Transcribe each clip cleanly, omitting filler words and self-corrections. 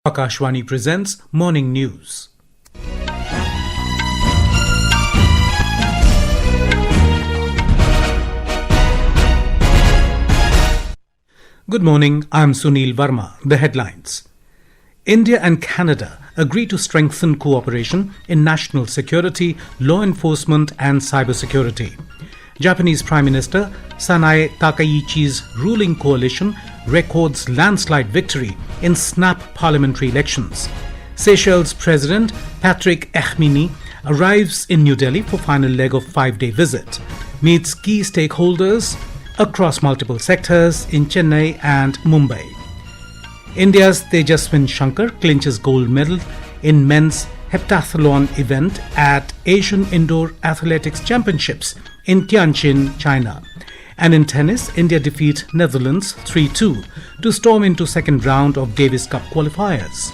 Akashvani presents Morning News. Good morning, I'm Sunil Verma. The headlines. India and Canada agree to strengthen cooperation in national security, law enforcement and cybersecurity. Japanese Prime Minister Sanae Takaichi's ruling coalition records landslide victory in snap parliamentary elections. Seychelles President Patrick Herminie arrives in New Delhi for final leg of 5-day visit, meets key stakeholders across multiple sectors in Chennai and Mumbai. India's Tejaswin Shankar clinches gold medal in men's Heptathlon event at Asian Indoor Athletics Championships in Tianjin, China. And in tennis, India defeat Netherlands 3-2 to storm into second round of Davis Cup Qualifiers.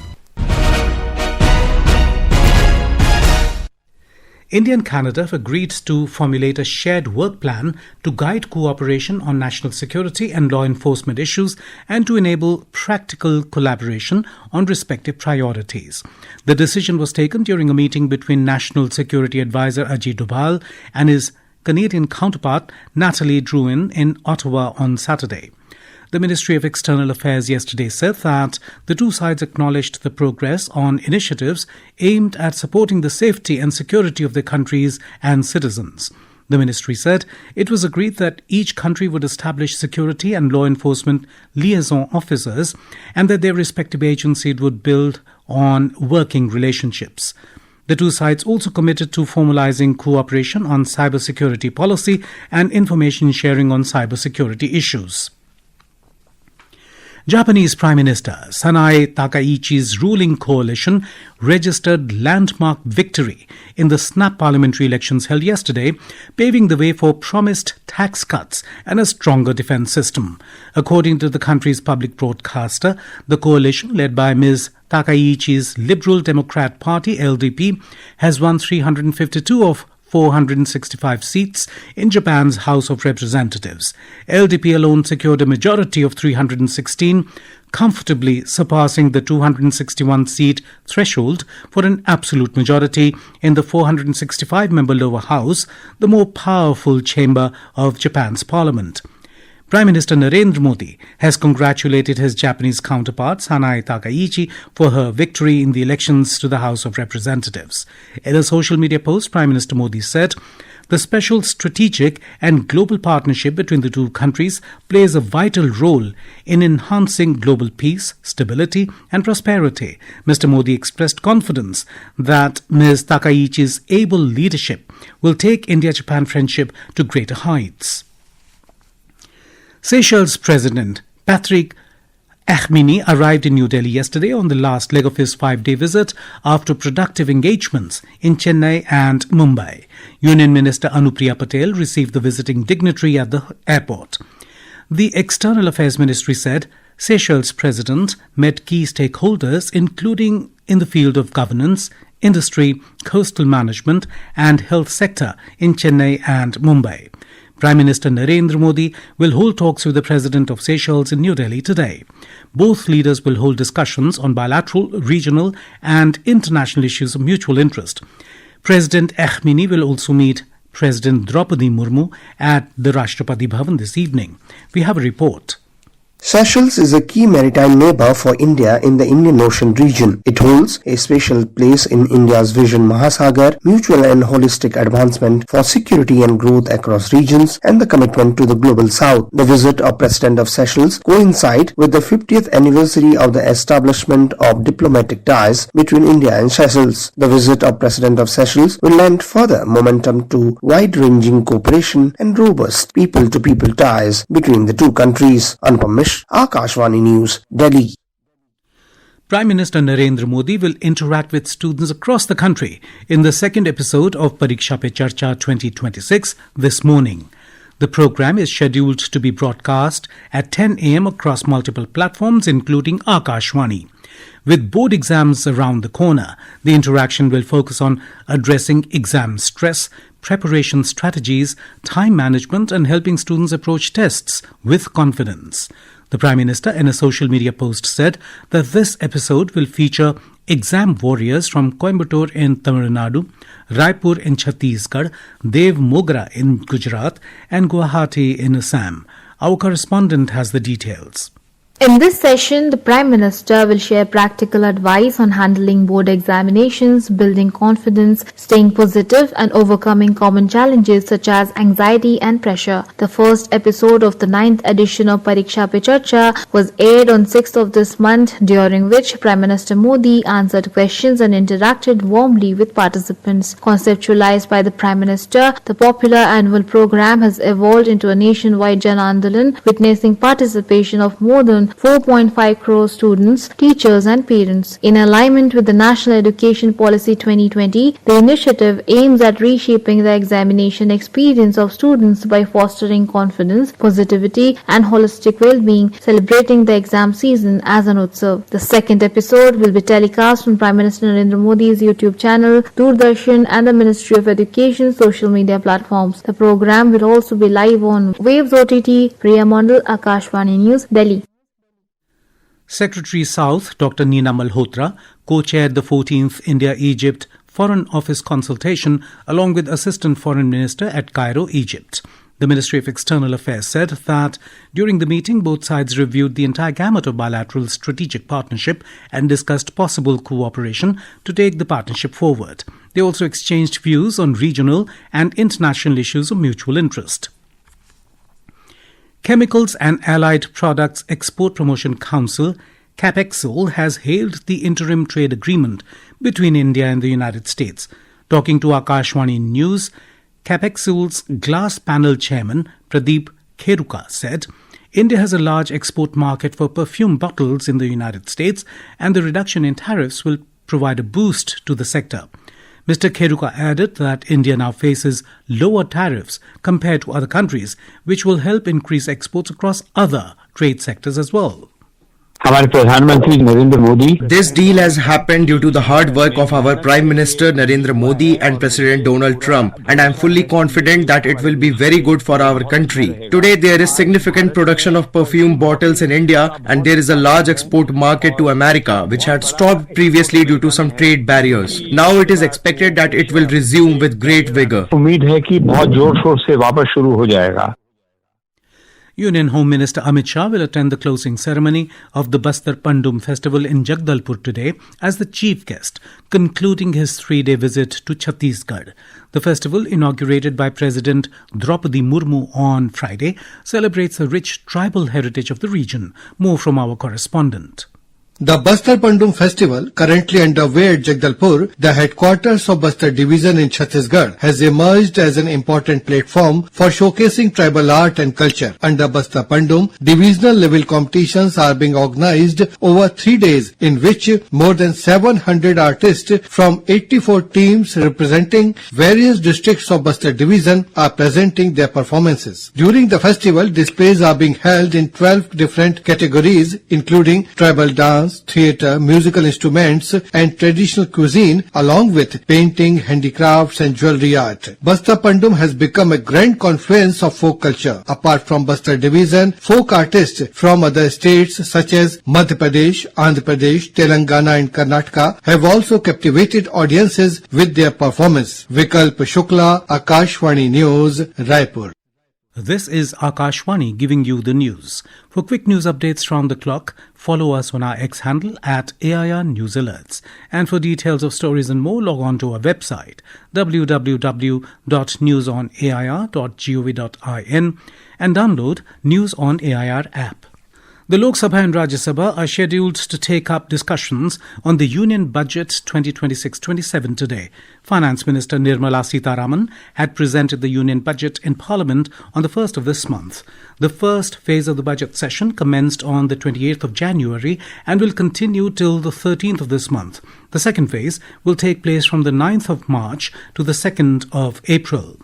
India and Canada have agreed to formulate a shared work plan to guide cooperation on national security and law enforcement issues and to enable practical collaboration on respective priorities. The decision was taken during a meeting between National Security Advisor Ajay Dubal and his Canadian counterpart Nathalie Drouin in Ottawa on Saturday. The Ministry of External Affairs yesterday said that the two sides acknowledged the progress on initiatives aimed at supporting the safety and security of their countries and citizens. The ministry said it was agreed that each country would establish security and law enforcement liaison officers and that their respective agencies would build on working relationships. The two sides also committed to formalizing cooperation on cybersecurity policy and information sharing on cybersecurity issues. Japanese Prime Minister Sanae Takaichi's ruling coalition registered landmark victory in the snap parliamentary elections held yesterday, paving the way for promised tax cuts and a stronger defence system. According to the country's public broadcaster, the coalition, led by Ms. Takaichi's Liberal Democrat Party (LDP), has won 352 of 465 seats in Japan's House of Representatives. LDP alone secured a majority of 316, comfortably surpassing the 261-seat threshold for an absolute majority in the 465-member lower house, the more powerful chamber of Japan's parliament. Prime Minister Narendra Modi has congratulated his Japanese counterpart Sanae Takaichi for her victory in the elections to the House of Representatives. In a social media post, Prime Minister Modi said, "The special strategic and global partnership between the two countries plays a vital role in enhancing global peace, stability and prosperity." Mr. Modi expressed confidence that Ms. Takaichi's able leadership will take India-Japan friendship to greater heights. Seychelles President Patrick Herminie arrived in New Delhi yesterday on the last leg of his 5-day visit after productive engagements in Chennai and Mumbai. Union Minister Anupriya Patel received the visiting dignitary at the airport. The External Affairs Ministry said Seychelles President met key stakeholders including in the field of governance, industry, coastal management and health sector in Chennai and Mumbai. Prime Minister Narendra Modi will hold talks with the President of Seychelles in New Delhi today. Both leaders will hold discussions on bilateral, regional and international issues of mutual interest. President Herminie will also meet President Draupadi Murmu at the Rashtrapati Bhavan this evening. We have a report. Seychelles is a key maritime neighbor for India in the Indian Ocean region. It holds a special place in India's Vision Mahasagar, mutual and holistic advancement for security and growth across regions, and the commitment to the global south. The visit of President of Seychelles coincides with the 50th anniversary of the establishment of diplomatic ties between India and Seychelles. The visit of President of Seychelles will lend further momentum to wide-ranging cooperation and robust people-to-people ties between the two countries. Akashvani News, Delhi. Prime Minister Narendra Modi will interact with students across the country in the second episode of Pariksha Pe Charcha 2026 this morning. The program is scheduled to be broadcast at 10 a.m. across multiple platforms including Akashvani. With board exams around the corner, the interaction will focus on addressing exam stress, preparation strategies, time management and helping students approach tests with confidence. The Prime Minister, in a social media post, said that this episode will feature exam warriors from Coimbatore in Tamil Nadu, Raipur in Chhattisgarh, Dev Mogra in Gujarat, and Guwahati in Assam. Our correspondent has the details. In this session, the Prime Minister will share practical advice on handling board examinations, building confidence, staying positive, and overcoming common challenges such as anxiety and pressure. The first episode of the 9th edition of Pariksha Pe Charcha was aired on 6th of this month, during which Prime Minister Modi answered questions and interacted warmly with participants. Conceptualized by the Prime Minister, the popular annual program has evolved into a nationwide Jan Andolan, witnessing participation of more than 4.5 crore students, teachers and parents. In alignment with the National Education Policy 2020, the initiative aims at reshaping the examination experience of students by fostering confidence, positivity and holistic well-being, celebrating the exam season as an utsav. The second episode will be telecast on Prime Minister Narendra Modi's YouTube channel, Doordarshan and the Ministry of Education social media platforms. The program will also be live on Waves OTT, Priya Mandal, Akashvani News, Delhi. Secretary South Dr. Neena Malhotra co-chaired the 14th India-Egypt Foreign Office consultation along with Assistant Foreign Minister at Cairo, Egypt. The Ministry of External Affairs said that during the meeting, both sides reviewed the entire gamut of bilateral strategic partnership and discussed possible cooperation to take the partnership forward. They also exchanged views on regional and international issues of mutual interest. Chemicals and Allied Products Export Promotion Council, CAPEXOL, has hailed the interim trade agreement between India and the United States. Talking to Akashvani News, CAPEXOL's glass panel chairman, Pradeep Kheruka, said, India has a large export market for perfume bottles in the United States, and the reduction in tariffs will provide a boost to the sector. Mr. Kheruka added that India now faces lower tariffs compared to other countries, which will help increase exports across other trade sectors as well. हमारे प्रधानमंत्री Narendra Modi This deal has happened due to the hard work of our Prime Minister Narendra Modi and President Donald Trump, and I am fully confident that it will be very good for our country. Today there is significant production of perfume bottles in India, and there is a large export market to America which had stopped previously due to some trade barriers. Now it is expected that it will resume with great vigor. उम्मीद है कि बहुत जोर शोर से वापस शुरू हो जाएगा. Union Home Minister Amit Shah will attend the closing ceremony of the Bastar Pandum festival in Jagdalpur today as the chief guest, concluding his 3-day visit to Chhattisgarh. The festival, inaugurated by President Draupadi Murmu on Friday, celebrates the rich tribal heritage of the region. More from our correspondent. The Bastar Pandum festival, currently underway at Jagdalpur, the headquarters of Bastar division in Chhattisgarh, has emerged as an important platform for showcasing tribal art and culture. Under Bastar Pandum, divisional level competitions are being organized over 3 days, in which more than 700 artists from 84 teams representing various districts of Bastar division are presenting their performances. During the festival, displays are being held in 12 different categories, including tribal dance, theatre, musical instruments and traditional cuisine, along with painting, handicrafts and jewelry art. Bastar Pandum has become a grand confluence of folk culture. Apart from Bastar division, folk artists from other states such as Madhya Pradesh, Andhra Pradesh, Telangana and Karnataka have also captivated audiences with their performance. Vikalp Shukla, Akashvani News, Raipur. This is Akashvani giving you the news. For quick news updates round the clock, follow us on our X handle at AIR News Alerts. And for details of stories and more, log on to our website www.newsonair.gov.in and download News on AIR app. The Lok Sabha and Rajya Sabha are scheduled to take up discussions on the Union Budget 2026-27 today. Finance Minister Nirmala Sitaraman had presented the Union Budget in Parliament on the 1st of this month. The first phase of the budget session commenced on the 28th of January and will continue till the 13th of this month. The second phase will take place from the 9th of March to the 2nd of April.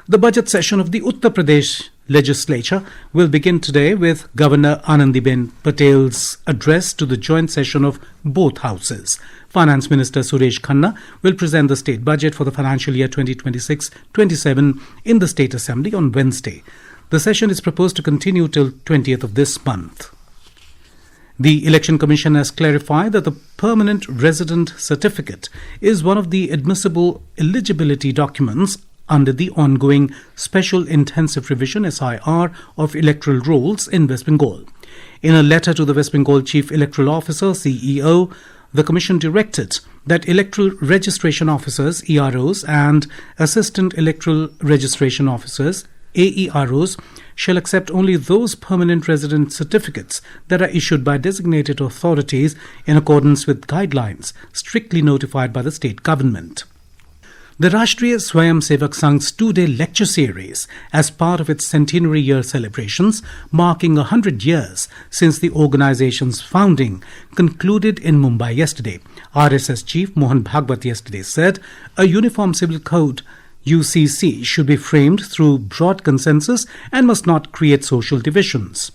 The budget session of the Uttar Pradesh legislature will begin today with Governor Anandiben Patel's address to the joint session of both houses. Finance Minister Suresh Khanna will present the state budget for the financial year 2026-27 in the State Assembly on Wednesday. The session is proposed to continue till 20th of this month. The Election Commission has clarified that the Permanent Resident Certificate is one of the admissible eligibility documents under the ongoing Special Intensive Revision SIR of electoral rolls in West Bengal. In a letter to the West Bengal Chief Electoral Officer (CEO), the Commission directed that Electoral Registration Officers (EROs) and Assistant Electoral Registration Officers (AEROs) shall accept only those permanent resident certificates that are issued by designated authorities in accordance with guidelines strictly notified by the state government. The Rashtriya Swayam Sevak Sangh's two-day lecture series, as part of its centenary year celebrations, marking 100 years since the organization's founding, concluded in Mumbai yesterday. RSS Chief Mohan Bhagwat yesterday said, a uniform civil code UCC should be framed through broad consensus and must not create social divisions.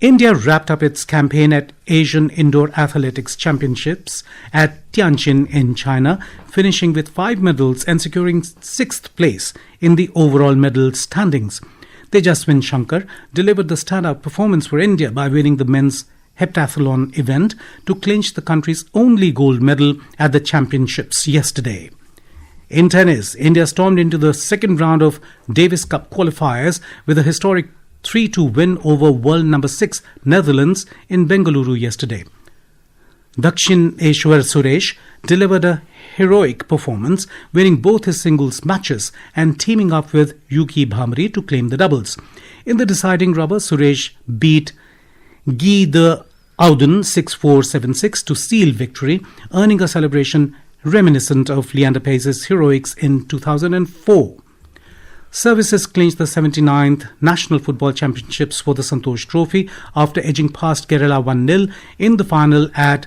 India wrapped up its campaign at Asian Indoor Athletics Championships at Tianjin in China, finishing with 5 medals and securing 6th place in the overall medal standings. Tejaswin Shankar delivered the standout performance for India by winning the men's Heptathlon event to clinch the country's only gold medal at the championships yesterday. In tennis, India stormed into the second round of Davis Cup Qualifiers with a historic 3-2 win over world number 6 Netherlands in Bengaluru yesterday. Dakshin Eshwar Suresh delivered a heroic performance, winning both his singles matches and teaming up with Yuki Bhamri to claim the doubles. In the deciding rubber, Suresh beat Guy de Auden 6-4-7-6 to seal victory, earning a celebration reminiscent of Leander Pace's heroics in 2004. Services clinched the 79th National Football Championships for the Santosh Trophy after edging past Kerala 1-0 in the final at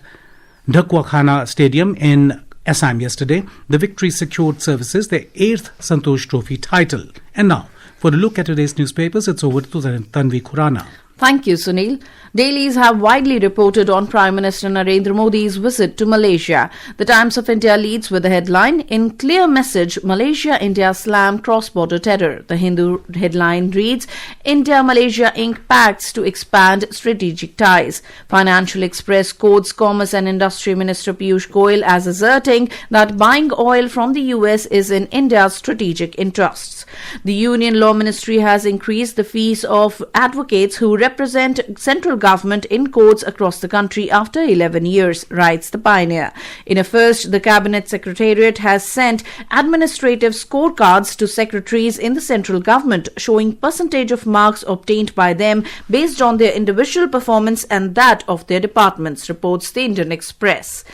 Dhakwakhana Stadium in Assam yesterday. The victory secured Services their 8th Santosh Trophy title. And now, for a look at today's newspapers, it's over to Tanvi Khurana. Thank you, Sunil. Dailies have widely reported on Prime Minister Narendra Modi's visit to Malaysia. The Times of India leads with the headline, in clear message, Malaysia-India slam cross-border terror. The Hindu headline reads, India-Malaysia ink pacts to expand strategic ties. Financial Express quotes Commerce and Industry Minister Piyush Goyal as asserting that buying oil from the US is in India's strategic interests. The Union Law Ministry has increased the fees of advocates who represent central government in courts across the country after 11 years, writes the Pioneer. In a first, the Cabinet Secretariat has sent administrative scorecards to secretaries in the central government, showing percentage of marks obtained by them based on their individual performance and that of their departments, reports the Indian Express.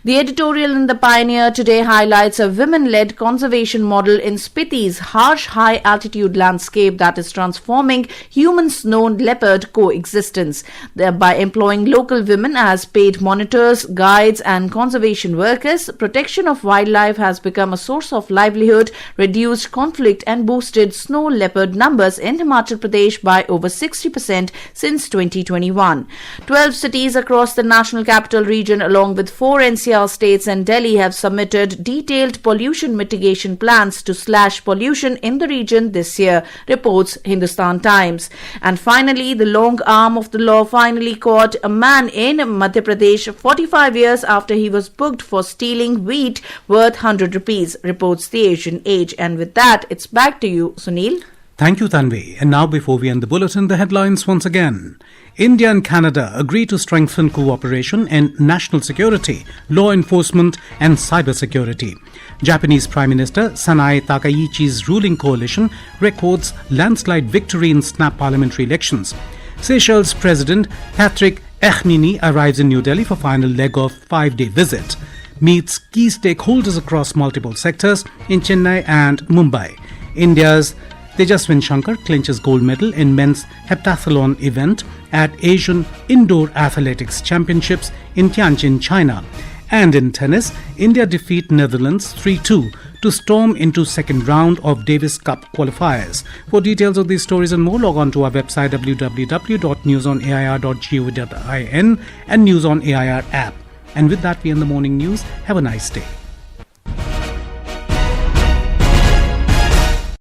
The editorial in the Pioneer today highlights a women-led conservation model in Spiti's harsh high-altitude landscape that is transforming human snow leopard coexistence. By employing local women as paid monitors, guides and conservation workers, protection of wildlife has become a source of livelihood, reduced conflict and boosted snow leopard numbers in Himachal Pradesh by over 60% since 2021. 12 cities across the National Capital Region along with 4 NCR states and Delhi have submitted detailed pollution mitigation plans to slash pollution in the region this year, reports Hindustan Times. And finally, the long arm of the law finally caught a man in Madhya Pradesh 45 years after he was booked for stealing wheat worth 100 rupees, reports the Asian Age. And with that, it's back to you, Sunil. Thank you, Tanvi. And now, before we end the bulletin, the headlines once again. India and Canada agree to strengthen cooperation in national security, law enforcement and cybersecurity. Japanese Prime Minister Sanae Takaichi's ruling coalition records landslide victory in snap parliamentary elections. Seychelles President Patrick Herminie arrives in New Delhi for final leg of 5-day visit. Meets key stakeholders across multiple sectors in Chennai and Mumbai. India's Tejaswin Shankar clinches gold medal in men's Heptathlon event at Asian Indoor Athletics Championships in Tianjin, China. And in tennis, India defeat Netherlands 3-2 to storm into second round of Davis Cup Qualifiers. For details of these stories and more, log on to our website www.newsonair.gov.in and News on AIR app. And with that, we end the morning news. Have a nice day.